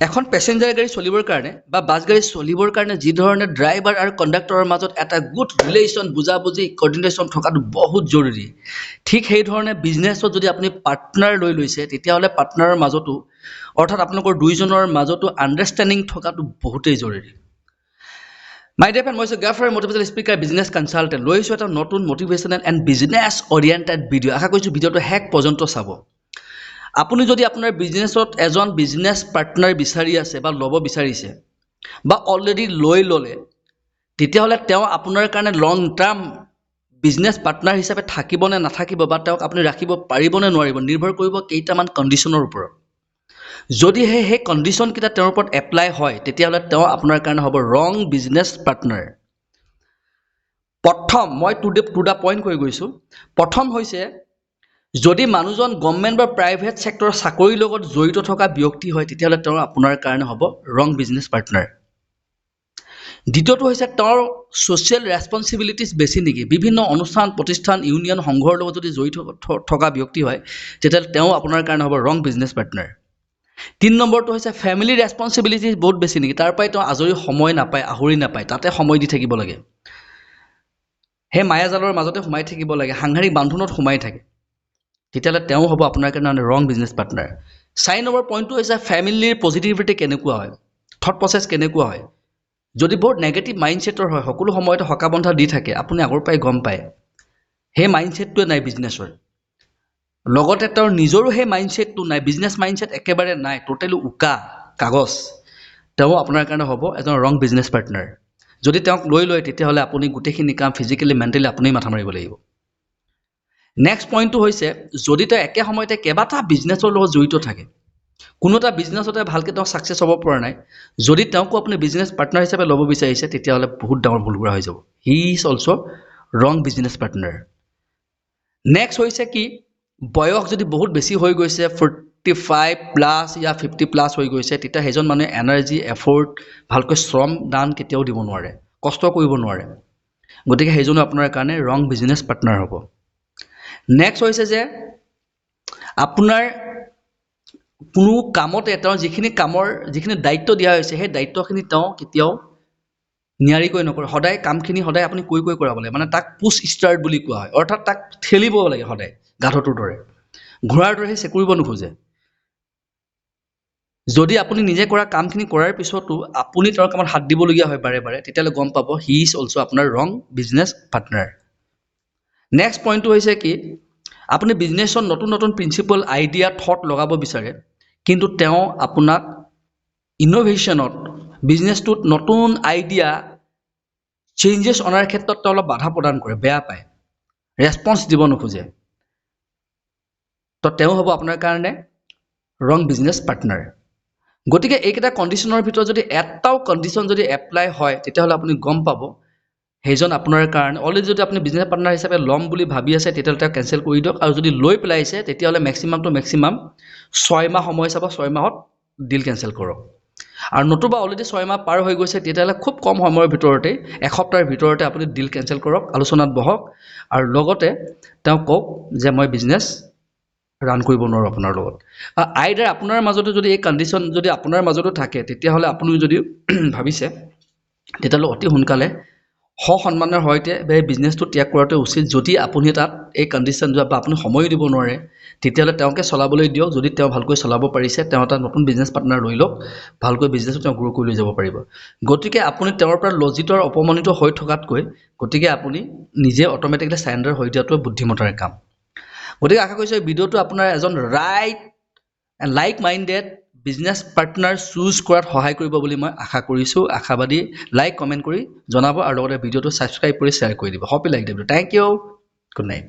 এখন পেছেঞ্জাৰ গাড়ী চলিবৰ কাৰণে বা বাছ গাড়ী চলিবৰ কাৰণে যি ধৰণে ড্ৰাইভাৰ আৰু কণ্ডাক্টৰৰ মাজত এটা গুড ৰিলেশ্যন বুজাবুজি কৰ্ডিনেশ্যন থকাটো বহুত জৰুৰী ঠিক সেইধৰণে বিজনেছত যদি আপুনি পাৰ্টনাৰ লৈ লৈছে তেতিয়াহ'লে পাৰ্টনাৰৰ মাজতো অৰ্থাৎ আপোনালোকৰ দুইজনৰ মাজতো আণ্ডাৰষ্টেণ্ডিং থকাটো বহুতেই জৰুৰী মাই ডিয়াৰ ফ্ৰেণ্ড মই কৈছোঁ Gaffar motivational speaker business consultant লৈছোঁ এটা নতুন motivational and business oriented video' আশা কৰিছোঁ ভিডিঅ'টো শেষ পৰ্যন্ত চাব আপুনি যদি আপোনাৰ বিজনেছত এজন বিজনেছ পাৰ্টনাৰ বিচাৰি আছে বা ল'ব বিচাৰিছে বা অলৰেডি লৈ ল'লে তেতিয়াহ'লে তেওঁ আপোনাৰ কাৰণে লং টাৰ্ম বিজনেছ পাৰ্টনাৰ হিচাপে থাকিবনে নাথাকিব বা তেওঁক আপুনি ৰাখিব পাৰিবনে নোৱাৰিব নিৰ্ভৰ কৰিব কেইটামান কণ্ডিশ্যনৰ ওপৰত যদিহে সেই কণ্ডিশ্যনকেইটা তেওঁৰ ওপৰত এপ্লাই হয় তেতিয়াহ'লে তেওঁ আপোনাৰ কাৰণে হ'ব ৰং বিজনেছ পাৰ্টনাৰ প্ৰথম মই টু দ্য পইণ্ট কৈ গৈছোঁ প্ৰথম হৈছে যদি মানুহজন গভৰ্ণমেণ্ট বা প্ৰাইভেট ছেক্টৰৰ চাকৰিৰ লগত জড়িত থকা ব্যক্তি হয় তেতিয়াহ'লে তেওঁ আপোনাৰ কাৰণে হ'ব ৰং বিজনেছ পাৰ্টনাৰ দ্বিতীয়টো হৈছে তেওঁৰ ছ'চিয়েল ৰেছপনচিবিলিটিজ বেছি নেকি বিভিন্ন অনুষ্ঠান প্ৰতিষ্ঠান ইউনিয়ন সংঘৰ লগত যদি জড়িত থকা ব্যক্তি হয় তেতিয়াহ'লে তেওঁ আপোনাৰ কাৰণে হ'ব ৰং বিজনেছ পাৰ্টনাৰ 3 নম্বৰটো হৈছে ফেমিলি ৰেছপনচিবিলিটিজ বহুত বেছি নেকি তাৰ পৰাই তেওঁ আজৰি সময় নাপায় আহৰি নাপায় তাতে সময় দি থাকিব লাগে সেই মায়াজালৰ মাজতে সোমাই থাকিব লাগে সাংসাৰিক বান্ধোনত সোমাই থাকে তেতিয়াহ'লে তেওঁ হ'ব আপোনাৰ কাৰণে ৰং বিজনেছ পাৰ্টনাৰ 4 নম্বৰ পইণ্টটো হৈছে ফেমিলিৰ পজিটিভিটি কেনেকুৱা হয় থট প্ৰচেছ কেনেকুৱা হয় যদি বহুত নেগেটিভ মাইণ্ডছেটৰ হয় সকলো সময়তে হকা বন্ধা দি থাকে আপুনি আগৰ পৰাই গম পায় সেই মাইণ্ডছেটটোৱে নাই বিজনেছৰ লগতে তেওঁৰ নিজৰো সেই মাইণ্ডছেটটো নাই বিজনেছ মাইণ্ডছেট একেবাৰে নাই টোটেলি উকা কাগজ তেওঁ আপোনাৰ কাৰণে হ'ব এজন ৰং বিজনেছ পাৰ্টনাৰ যদি তেওঁক লৈ লয় তেতিয়াহ'লে আপুনি গোটেইখিনি কাম ফিজিকেলি মেণ্টেলি আপুনি মাথা মাৰিব লাগিব নেক্সট পইণ্টটো হৈছে যদি তেওঁ একে সময়তে কেইবাটা বিজনেছৰ লগত জড়িত থাকে কোনো এটা বিজনেছতে ভালকৈ তেওঁ ছাকচেছ হ'ব পৰা নাই যদি তেওঁকো আপুনি বিজনেছ পাৰ্টনাৰ হিচাপে ল'ব বিচাৰিছে তেতিয়াহ'লে বহুত ডাঙৰ ভুল কৰা হৈ যাব হি ইজ অলছ' ৰং বিজনেছ পাৰ্টনাৰ নেক্সট হৈছে কি বয়স যদি বহুত বেছি হৈ গৈছে 45 প্লাছ ইয়া 50 প্লাছ হৈ গৈছে তেতিয়া সেইজন মানুহে এনাৰ্জি এফৰ্ট ভালকৈ শ্ৰম দান কেতিয়াও দিব নোৱাৰে কষ্ট কৰিব নোৱাৰে গতিকে সেইজনো আপোনাৰ কাৰণে ৰং বিজনেছ পাৰ্টনাৰ হ'ব নেক্সট হৈছে যে আপোনাৰ কোনো কামতে তেওঁ যিখিনি দায়িত্ব দিয়া হৈছে সেই দায়িত্বখিনি তেওঁ কেতিয়াও নিয়াৰিকৈ নকৰে সদায় কামখিনি সদায় আপুনি কৈ কৰাব লাগে মানে তাক পুছ ষ্টাৰ্ট বুলি কোৱা হয় অৰ্থাৎ তাক ঠেলিব লাগে সদায় গাধটোৰ দৰে ঘোঁৰাৰ দৰে সি কৰিব নোখোজে যদি আপুনি নিজে কৰা কামখিনি কৰাৰ পিছতো আপুনি তেওঁৰ কামত হাত দিবলগীয়া হয় বাৰে বাৰে তেতিয়াহ'লে গম পাব হি ইজ অলছ' আপোনাৰ ৰং বিজনেছ পাৰ্টনাৰ নেক্সট পইণ্টটো হৈছে কি আপুনি বিজনেছত নতুন নতুন প্ৰিন্সিপল আইডিয়া থট লগাব বিচাৰে কিন্তু তেওঁ আপোনাক ইনোভেশ্যনত বিজনেছটোত নতুন আইডিয়া চেঞ্জেছ অনাৰ ক্ষেত্ৰত তেওঁ অলপ বাধা প্ৰদান কৰে বেয়া পায় ৰেছপন্স দিব নোখোজে তো তেওঁ হ'ব আপোনাৰ কাৰণে ৰং বিজনেছ পাৰ্টনাৰ গতিকে এইকেইটা কণ্ডিশ্যনৰ ভিতৰত যদি এটাও কণ্ডিশ্যন যদি এপ্লাই হয় তেতিয়াহ'লে আপুনি গম পাব সেইজন আপোনাৰ কাৰণে অলৰেডি যদি আপুনি বিজনেছ পাৰ্টনাৰ হিচাপে ল'ম বুলি ভাবি আছে তেতিয়াহ'লে তেওঁ কেঞ্চেল কৰি দিয়ক আৰু যদি লৈ পেলাইছে তেতিয়াহ'লে মেক্সিমাম 6 মাহ সময় চাব 6 মাহত ডিল কেঞ্চেল কৰক আৰু নতুবা অলৰেডি 6 মাহ পাৰ হৈ গৈছে তেতিয়াহ'লে খুব কম সময়ৰ ভিতৰতে এসপ্তাহৰ ভিতৰতে আপুনি ডিল কেঞ্চেল কৰক আলোচনাত বহক আৰু লগতে তেওঁ কওক যে মই বিজনেছ ৰান কৰিব নোৱাৰোঁ আপোনাৰ লগত আইদাৰ আপোনাৰ মাজতো যদি এই কণ্ডিশ্যন যদি আপোনাৰ মাজতো থাকে তেতিয়াহ'লে আপুনি যদি ভাবিছে তেতিয়াহ'লে অতি সোনকালে সন্মানৰ সৈতে এই বিজনেছটো ত্যাগ কৰাটো উচিত যদি আপুনি তাত এই কণ্ডিশ্যন বা আপুনি সময় দিব নোৱাৰে তেতিয়াহ'লে তেওঁকে চলাবলৈ দিয়ক যদি তেওঁ ভালকৈ চলাব পাৰিছে তেওঁ এটা নতুন বিজনেছ পাৰ্টনাৰ লৈ লওক ভালকৈ বিজনেছটো তেওঁ গ্ৰ' কৰি লৈ যাব পাৰিব গতিকে আপুনি তেওঁৰ পৰা লজ্জিত আৰু অপমানিত হৈ থকাতকৈ গতিকে আপুনি নিজে অট'মেটিকলি চাৰেণ্ডাৰ হৈ দিয়াটো বুদ্ধিমতাৰ কাম গতিকে আশা কৰিছোঁ এই ভিডিঅ'টো আপোনাৰ এজন right and like minded business partner choose কৰাত সহায় কৰিব বুলি মই আশা কৰিছোঁ আশাবাদী লাইক কমেণ্ট কৰি জনাব আৰু লগতে ভিডিঅ'টো ছাবস্ক্ৰাইব কৰি শ্বেয়াৰ কৰি দিব hope you like the video' thank you good night